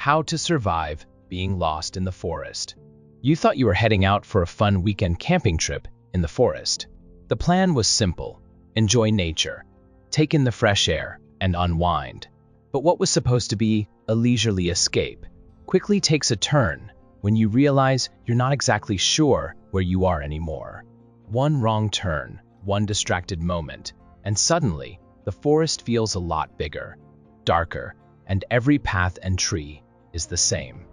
How to survive being lost in the forest. You thought you were heading out for a fun weekend camping trip in the forest. The plan was simple: enjoy nature, take in the fresh air, and unwind. But what was supposed to be a leisurely escape quickly takes a turn when you realize you're not exactly sure where you are anymore. One wrong turn, one distracted moment, and suddenly the forest feels a lot bigger, darker, and every path and tree is the same.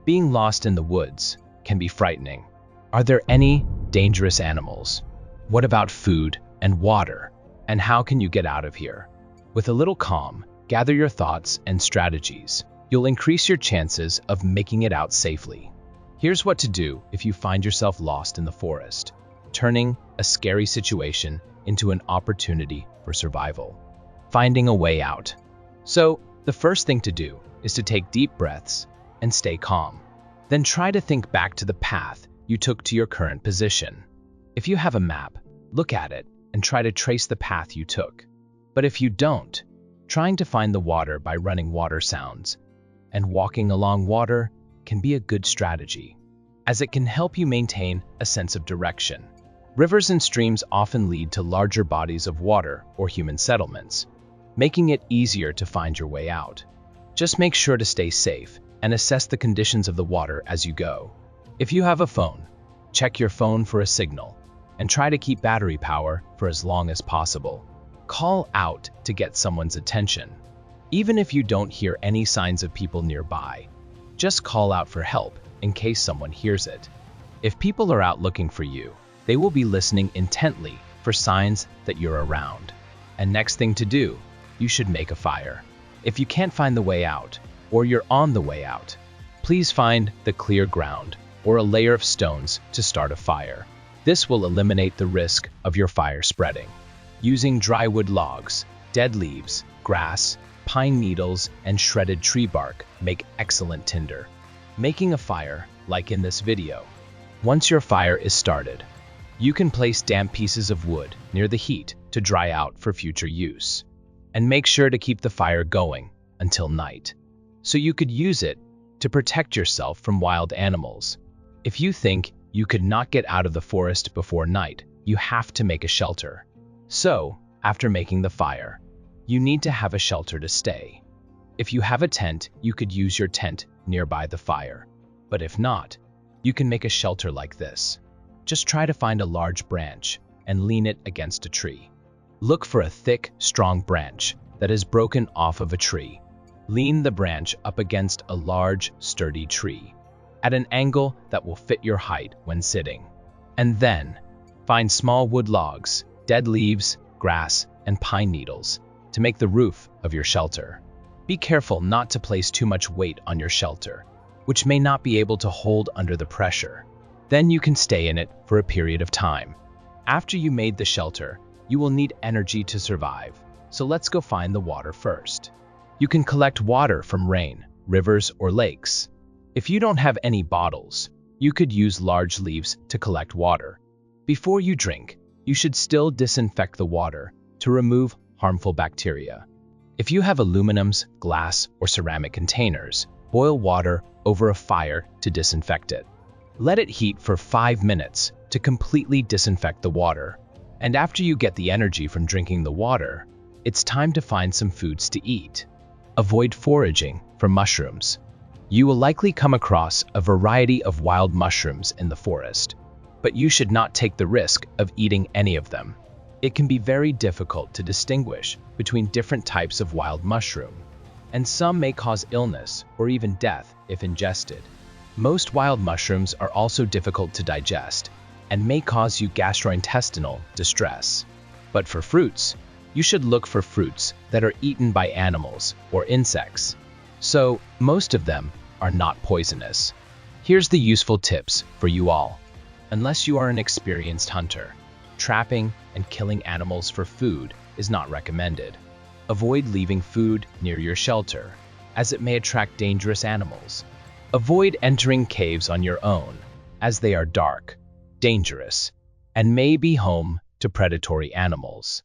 Being lost in the woods can be frightening. Are there any dangerous animals? What about food and water? And how can you get out of here? With a little calm, gather your thoughts and strategies. You'll increase your chances of making it out safely. Here's what to do if you find yourself lost in the forest, turning a scary situation into an opportunity for survival. Finding a way out. So, the first thing to do is to take deep breaths and stay calm. Then try to think back to the path you took to your current position. If you have a map, look at it and try to trace the path you took. But if you don't, trying to find the water by running water sounds and walking along water can be a good strategy, as it can help you maintain a sense of direction. Rivers and streams often lead to larger bodies of water or human settlements, making it easier to find your way out. Just make sure to stay safe and assess the conditions of the water as you go. If you have a phone, check your phone for a signal and try to keep battery power for as long as possible. Call out to get someone's attention. Even if you don't hear any signs of people nearby, just call out for help in case someone hears it. If people are out looking for you, they will be listening intently for signs that you're around. And next thing to do, you should make a fire. If you can't find the way out, or you're on the way out, please find the clear ground or a layer of stones to start a fire. This will eliminate the risk of your fire spreading. Using dry wood logs, dead leaves, grass, pine needles, and shredded tree bark make excellent tinder. Making a fire, like in this video. Once your fire is started, you can place damp pieces of wood near the heat to dry out for future use. And make sure to keep the fire going until night, so you could use it to protect yourself from wild animals. If you think you could not get out of the forest before night, you have to make a shelter. So, after making the fire, you need to have a shelter to stay. If you have a tent, you could use your tent nearby the fire. But if not, you can make a shelter like this. Just try to find a large branch and lean it against a tree. Look for a thick, strong branch that is broken off of a tree. Lean the branch up against a large, sturdy tree at an angle that will fit your height when sitting. And then, find small wood logs, dead leaves, grass, and pine needles to make the roof of your shelter. Be careful not to place too much weight on your shelter, which may not be able to hold under the pressure. Then you can stay in it for a period of time. After you made the shelter, you will need energy to survive, so let's go find the water first. You can collect water from rain, rivers, or lakes. If you don't have any bottles, you could use large leaves to collect water. Before you drink, you should still disinfect the water to remove harmful bacteria. If you have aluminums, glass, or ceramic containers, boil water over a fire to disinfect it. Let it heat for 5 minutes to completely disinfect the water. And after you get the energy from drinking the water, it's time to find some foods to eat. Avoid foraging for mushrooms. You will likely come across a variety of wild mushrooms in the forest, but you should not take the risk of eating any of them. It can be very difficult to distinguish between different types of wild mushroom, and some may cause illness or even death if ingested. Most wild mushrooms are also difficult to digest and may cause you gastrointestinal distress. But for fruits, you should look for fruits that are eaten by animals or insects. So, most of them are not poisonous. Here's the useful tips for you all. Unless you are an experienced hunter, trapping and killing animals for food is not recommended. Avoid leaving food near your shelter, as it may attract dangerous animals. Avoid entering caves on your own, as they are dark, dangerous, and may be home to predatory animals.